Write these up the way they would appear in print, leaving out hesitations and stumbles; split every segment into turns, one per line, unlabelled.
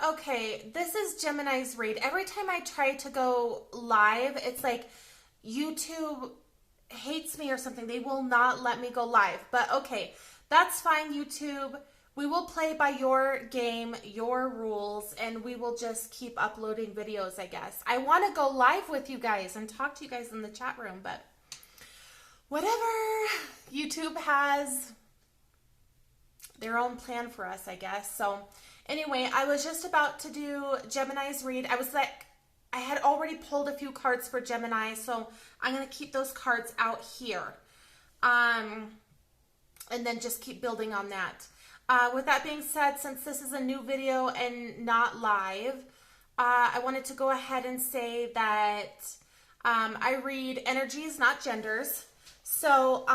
Okay, this is Gemini's read. Every time I try to go live, it's like YouTube hates me or something. They will not let me go live. But okay, that's fine, YouTube. We will play by your game, your rules, and we will just keep uploading videos, I guess. I want to go live with you guys and talk to you guys in the chat room, but whatever. YouTube has their own plan for us, I guess. So anyway, I was just about to do Gemini's read. I was like, I had already pulled a few cards for Gemini, so I'm going to keep those cards out here. And then just keep building on that. With that being said, since this is a new video and not live, I wanted to go ahead and say that I read energies, not genders. So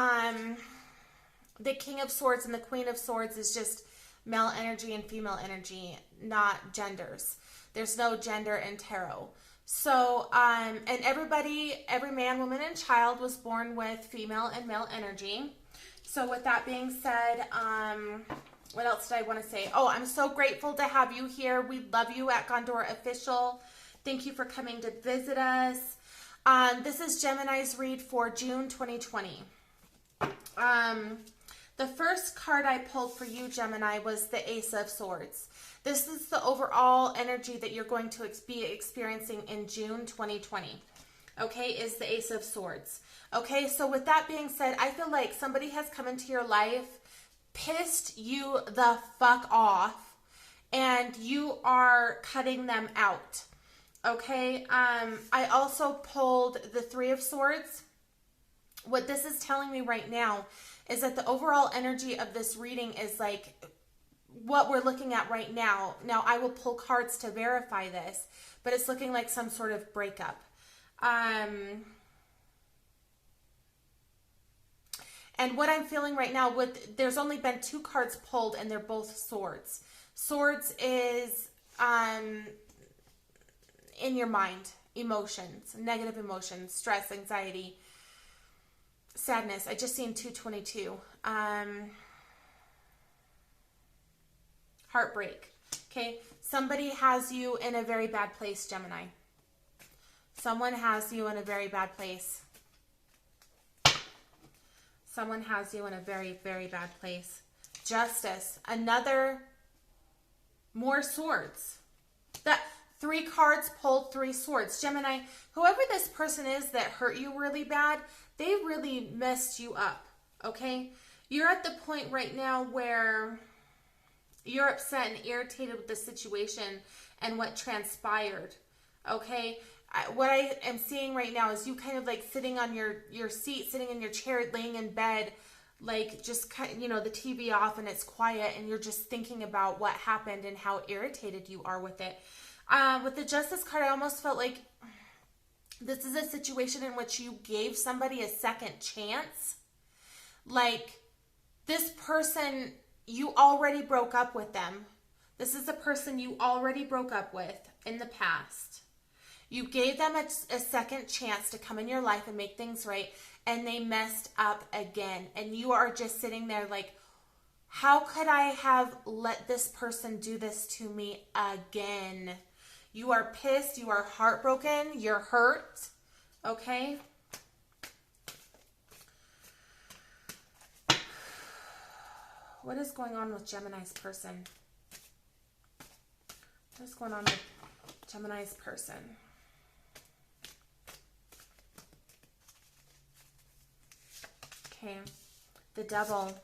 the King of Swords and the Queen of Swords is just male energy and female energy, not genders. There's no gender in tarot. So, and every man, woman, and child was born with female and male energy. So with that being said, what else did I want to say? Oh, I'm so grateful to have you here. We love you at Gondor Official. Thank you for coming to visit us. This is Gemini's read for June 2020. The first card I pulled for you, Gemini, was the Ace of Swords. This is the overall energy that you're going to be experiencing in June 2020. Okay, is the Ace of Swords. Okay, so with that being said, I feel like somebody has come into your life, pissed you the fuck off, and you are cutting them out. Okay, I also pulled the Three of Swords. What this is telling me right now is that the overall energy of this reading is like what we're looking at right now. Now, I will pull cards to verify this, but it's looking like some sort of breakup. And what I'm feeling right now, there's only been 2 cards pulled, and they're both swords. Swords is in your mind, emotions, negative emotions, stress, anxiety, sadness. I just seen 222. Heartbreak. Okay, somebody has you in a very bad place, Gemini. Someone has you in a very bad place. Someone has you in a very, very bad place. Justice. More swords. That 3 cards pulled, 3 swords. Gemini, whoever this person is that hurt you really bad, they really messed you up. Okay? You're at the point right now where you're upset and irritated with the situation and what transpired. Okay? What I am seeing right now is you kind of like sitting on your seat, sitting in your chair, laying in bed, like just kind of, the TV off and it's quiet and you're just thinking about what happened and how irritated you are with it. With the Justice card, I almost felt like this is a situation in which you gave somebody a second chance. Like this person, you already broke up with them. This is the person you already broke up with in the past. You gave them a second chance to come in your life and make things right, and they messed up again. And you are just sitting there like, how could I have let this person do this to me again? You are pissed. You are heartbroken. You're hurt. Okay? What is going on with Gemini's person? What is going on with Gemini's person? Okay, the Devil.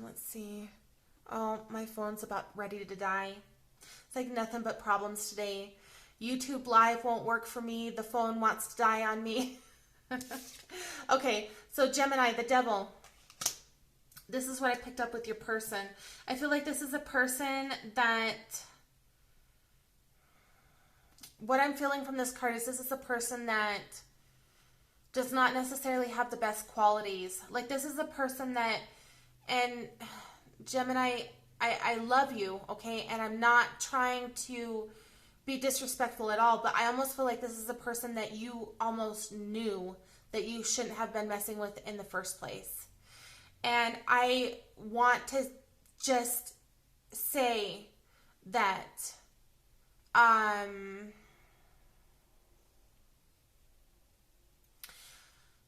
Let's see. Oh, my phone's about ready to die. It's like nothing but problems today. YouTube Live won't work for me. The phone wants to die on me. Okay, so Gemini, the Devil. This is what I picked up with your person. I feel like this is a person that... What I'm feeling from this card is this is a person that does not necessarily have the best qualities. Like this is a person that, and Gemini, I love you, okay? And I'm not trying to be disrespectful at all, but I almost feel like this is a person that you almost knew that you shouldn't have been messing with in the first place. And I want to just say that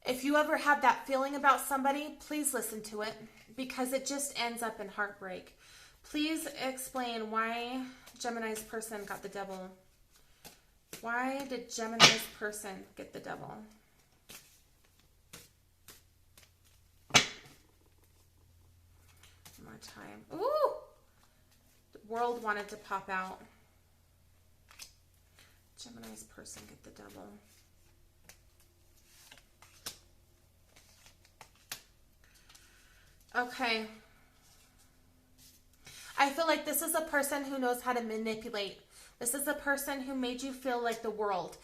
if you ever have that feeling about somebody, please listen to it, because it just ends up in heartbreak. Please explain why Gemini's person got the devil. Why did Gemini's person get the devil? One more time. Ooh! The world wanted to pop out. Gemini's person get the devil. Okay. I feel like this is a person who knows how to manipulate. This is a person who made you feel like the world.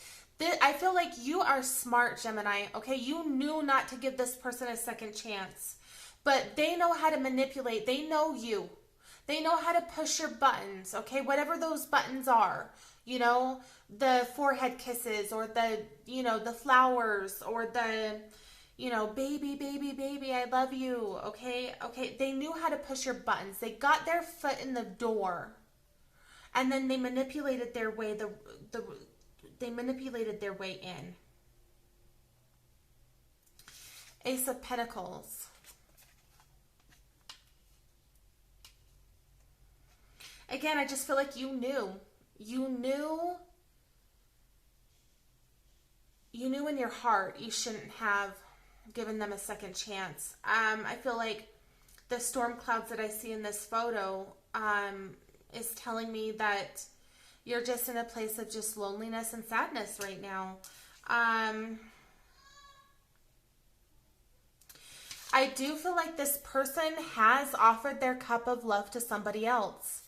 I feel like you are smart, Gemini, okay? You knew not to give this person a second chance. But they know how to manipulate. They know you. They know how to push your buttons, okay? Whatever those buttons are. You know, the forehead kisses, or the, you know, the flowers, or the, you know, baby, baby, baby, I love you, okay? Okay, they knew how to push your buttons. They got their foot in the door, and then they manipulated their way, they manipulated their way in. Ace of Pentacles. Again, I just feel like you knew. You knew in your heart you shouldn't have given them a second chance. I feel like the storm clouds that I see in this photo is telling me that you're just in a place of just loneliness and sadness right now. I do feel like this person has offered their cup of love to somebody else.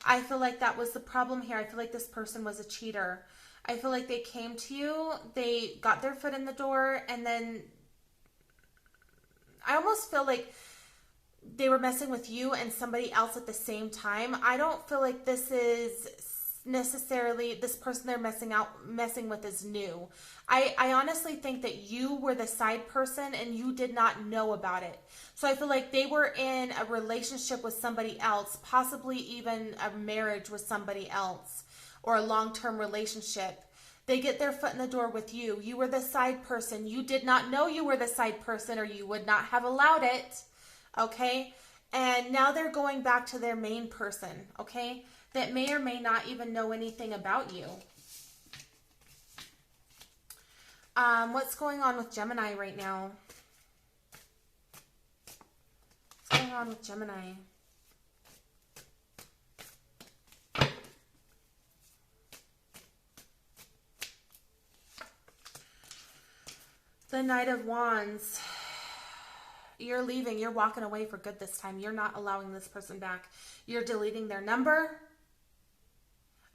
I feel like that was the problem here. I feel like this person was a cheater. I feel like they came to you, they got their foot in the door, and then I almost feel like they were messing with you and somebody else at the same time. I don't feel like this is necessarily this person they're messing with is new. I honestly think that you were the side person and you did not know about it. So I feel like they were in a relationship with somebody else, possibly even a marriage with somebody else, or a long-term relationship. They get their foot in the door with you. You were the side person. You did not know you were the side person, or you would not have allowed it. Okay? And now they're going back to their main person. Okay? That may or may not even know anything about you. What's going on with Gemini right now? What's going on with Gemini? The Knight of Wands. You're leaving. You're walking away for good this time. You're not allowing this person back. You're deleting their number.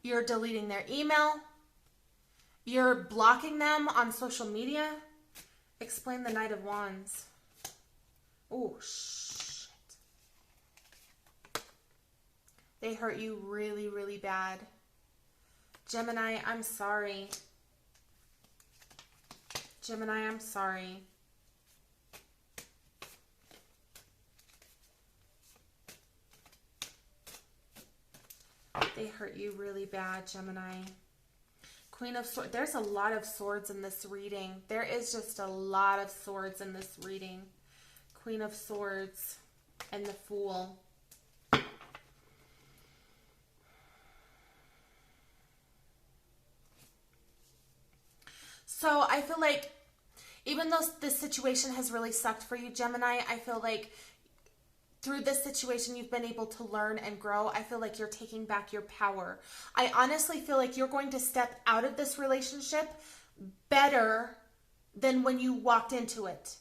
You're deleting their email. You're blocking them on social media. Explain the Knight of Wands. Oh, shit. They hurt you really, really bad. Gemini, I'm sorry. Gemini, I'm sorry. They hurt you really bad, Gemini. Queen of Swords. There's a lot of swords in this reading. There is just a lot of swords in this reading. Queen of Swords and the Fool. So I feel like even though this situation has really sucked for you, Gemini, I feel like through this situation, you've been able to learn and grow. I feel like you're taking back your power. I honestly feel like you're going to step out of this relationship better than when you walked into it.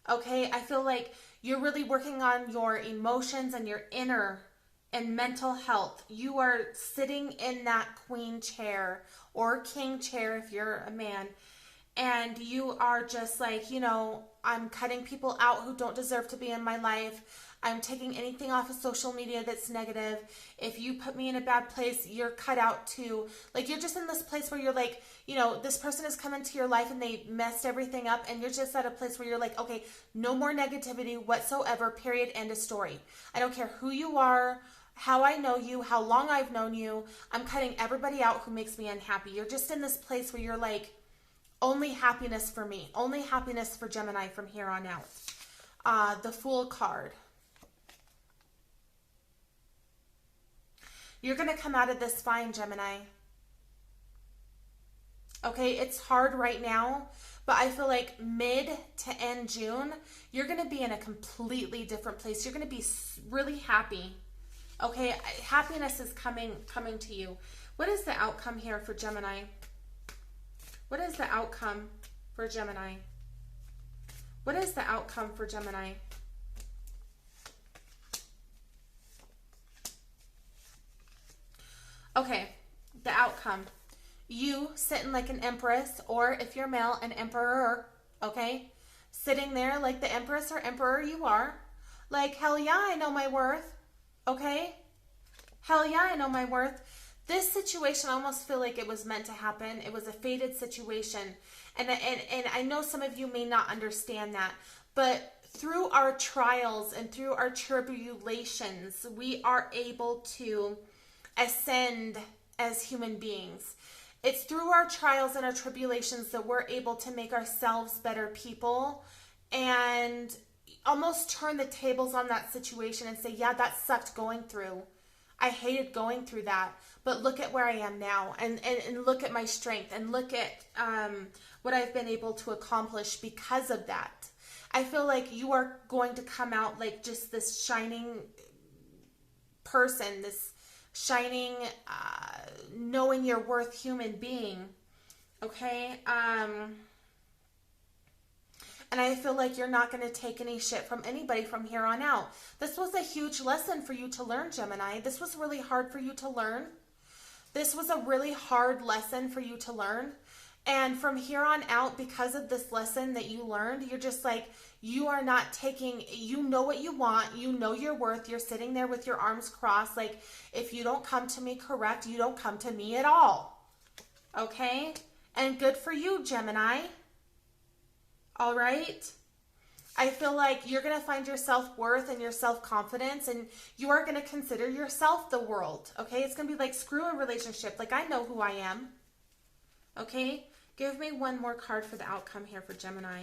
Okay? I feel like you're really working on your emotions and your inner and mental health. You are sitting in that queen chair or king chair if you're a man. And you are just like, you know, I'm cutting people out who don't deserve to be in my life. I'm taking anything off of social media that's negative. If you put me in a bad place, you're cut out too. Like, you're just in this place where you're like, you know, this person has come into your life and they messed everything up, and you're just at a place where you're like, okay, no more negativity whatsoever, period, end of story. I don't care who you are, how I know you, how long I've known you. I'm cutting everybody out who makes me unhappy. You're just in this place where you're like, only happiness for me, only happiness for Gemini from here on out. The Fool card. You're going to come out of this fine, Gemini. Okay, it's hard right now, but I feel like mid to end June, you're going to be in a completely different place. You're going to be really happy. Okay, happiness is coming to you. What is the outcome here for Gemini? What is the outcome for Gemini? What is the outcome for Gemini? Okay, the outcome. You sitting like an empress, or if you're male, an emperor, okay? Sitting there like the empress or emperor you are. Like, hell yeah, I know my worth, okay? Hell yeah, I know my worth. This situation, I almost feel like it was meant to happen. It was a fated situation. And I know some of you may not understand that, but through our trials and through our tribulations, we are able to ascend as human beings. It's through our trials and our tribulations that we're able to make ourselves better people and almost turn the tables on that situation and say, yeah, that sucked going through. I hated going through that, but look at where I am now, and look at my strength, and look at what I've been able to accomplish because of that. I feel like you are going to come out like just this shining person, this shining, knowing your worth human being, okay? And I feel like you're not going to take any shit from anybody from here on out. This was a huge lesson for you to learn, Gemini. This was really hard for you to learn. This was a really hard lesson for you to learn. And from here on out, because of this lesson that you learned, you're just like, you are not taking, you know what you want, you know your worth, you're sitting there with your arms crossed, like, if you don't come to me correct, you don't come to me at all. Okay? And good for you, Gemini. All right? I feel like you're going to find your self-worth and your self-confidence, and you are going to consider yourself the world. Okay? It's going to be like, screw a relationship. Like, I know who I am. Okay? Give me one more card for the outcome here for Gemini.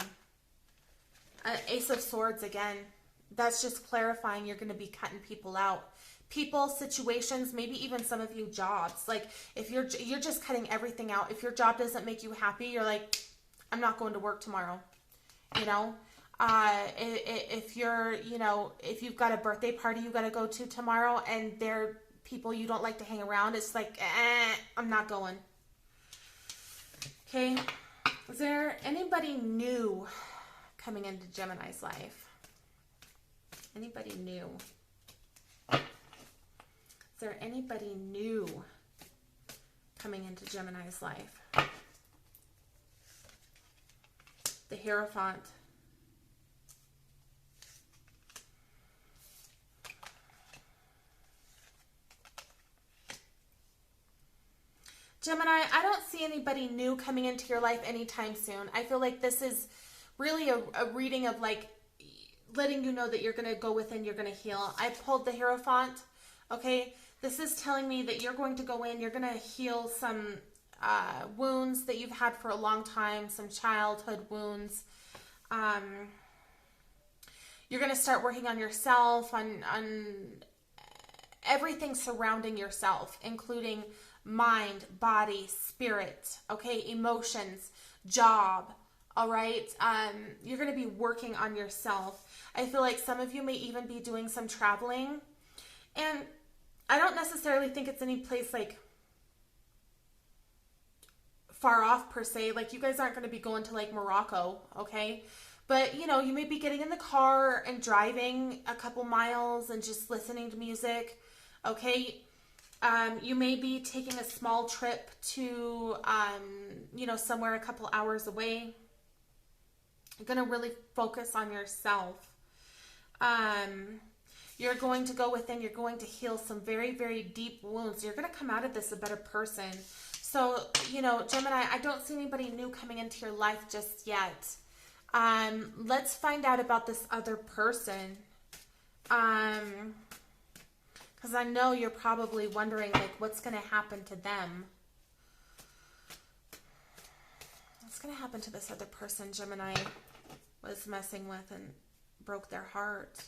Ace of Swords again. That's just clarifying you're going to be cutting people out. People, situations, maybe even some of you jobs. Like, if you're just cutting everything out. If your job doesn't make you happy, you're like, I'm not going to work tomorrow. You know? If you're, you know, if you've got a birthday party you got to go to tomorrow and they're people you don't like to hang around, it's like, I'm not going. Okay, is there anybody new coming into Gemini's life? Anybody new? Is there anybody new coming into Gemini's life? The Hierophant. Gemini, I don't see anybody new coming into your life anytime soon. I feel like this is really a reading of like letting you know that you're going to go within, you're going to heal. I pulled the Hierophant. Okay, this is telling me that you're going to go in, you're going to heal some wounds that you've had for a long time, some childhood wounds. You're going to start working on yourself, on everything surrounding yourself, including mind, body, spirit, okay, emotions, job, all right? You're going to be working on yourself. I feel like some of you may even be doing some traveling, and I don't necessarily think it's any place like far off per se. Like, you guys aren't going to be going to like Morocco, okay? But, you know, you may be getting in the car and driving a couple miles and just listening to music, okay? You may be taking a small trip to, you know, somewhere a couple hours away. You're going to really focus on yourself. You're going to go within. You're going to heal some very, very deep wounds. You're going to come out of this a better person. So, you know, Gemini, I don't see anybody new coming into your life just yet. Let's find out about this other person. Because I know you're probably wondering, like, what's going to happen to them? What's going to happen to this other person Gemini was messing with and broke their heart?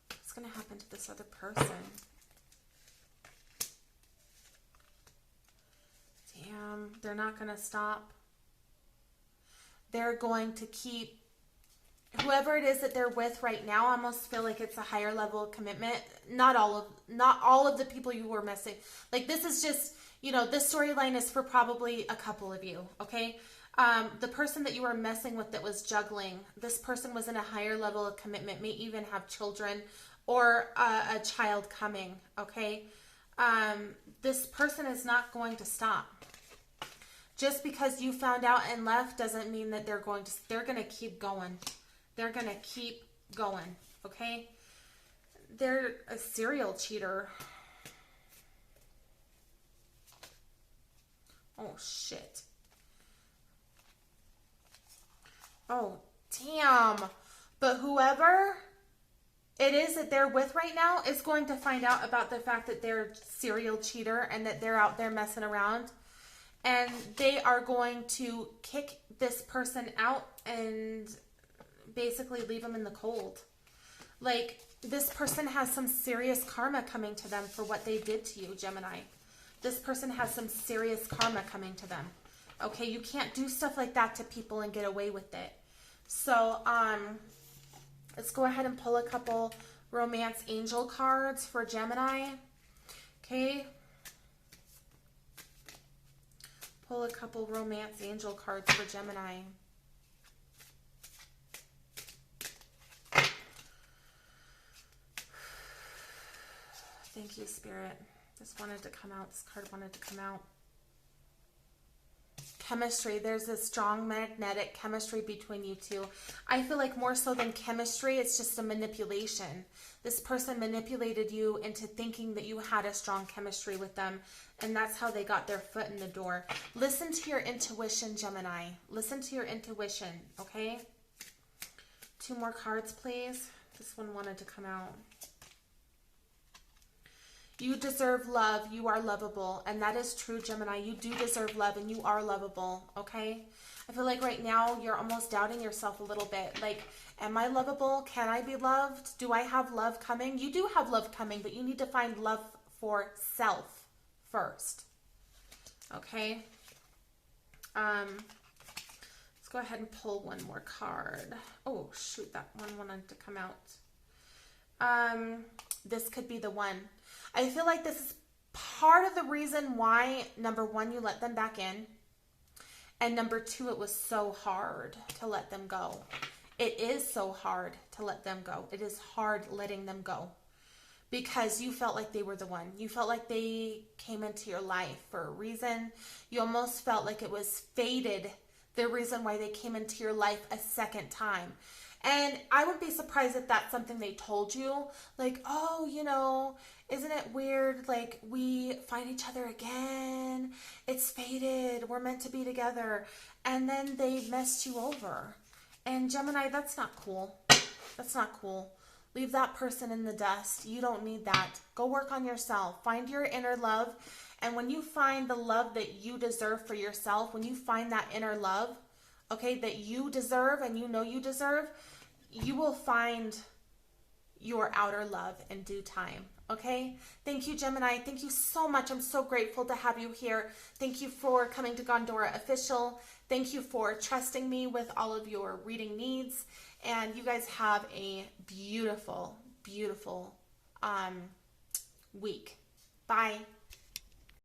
What's going to happen to this other person? Damn, they're not going to stop. They're going to keep, whoever it is that they're with right now, I almost feel like it's a higher level of commitment. Not all of the people you were messing. Like, this is just, you know, this storyline is for probably a couple of you, okay? The person that you were messing with that was juggling, this person was in a higher level of commitment, may even have children or a child coming, okay? This person is not going to stop. Just because you found out and left doesn't mean that they're going to keep going. They're going to keep going, okay? They're a serial cheater. Oh, shit. Oh, damn. But whoever it is that they're with right now is going to find out about the fact that they're a serial cheater and that they're out there messing around. And they are going to kick this person out and basically leave them in the cold. Like, this person has some serious karma coming to them for what they did to you, Gemini. This person has some serious karma coming to them. Okay, you can't do stuff like that to people and get away with it. So, let's go ahead and pull a couple romance angel cards for Gemini. Okay. Pull a couple romance angel cards for Gemini. Thank you, Spirit. This wanted to come out. This card wanted to come out. Chemistry. There's a strong magnetic chemistry between you two. I feel like more so than chemistry, it's just a manipulation. This person manipulated you into thinking that you had a strong chemistry with them, and that's how they got their foot in the door. Listen to your intuition, Gemini. Listen to your intuition, okay? 2 more cards, please. This one wanted to come out. You deserve love. You are lovable. And that is true, Gemini. You do deserve love and you are lovable, okay? I feel like right now you're almost doubting yourself a little bit. Like, am I lovable? Can I be loved? Do I have love coming? You do have love coming, but you need to find love for self first, okay? Let's go ahead and pull one more card. Oh, shoot, that one wanted to come out. This could be the one. I feel like this is part of the reason why, number 1, you let them back in. And number 2, it was so hard to let them go. It is so hard to let them go. It is hard letting them go. Because you felt like they were the one. You felt like they came into your life for a reason. You almost felt like it was fated, the reason why they came into your life a second time. And I would be surprised if that's something they told you. Like, oh, you know, isn't it weird? Like, we find each other again. It's fated. We're meant to be together. And then they messed you over. And Gemini, that's not cool. That's not cool. Leave that person in the dust. You don't need that. Go work on yourself. Find your inner love. And when you find the love that you deserve for yourself, when you find that inner love, okay, that you deserve and you know you deserve, you will find your outer love in due time, okay? Thank you, Gemini. Thank you so much. I'm so grateful to have you here. Thank you for coming to Gondora Official. Thank you for trusting me with all of your reading needs. And you guys have a beautiful, beautiful week. Bye.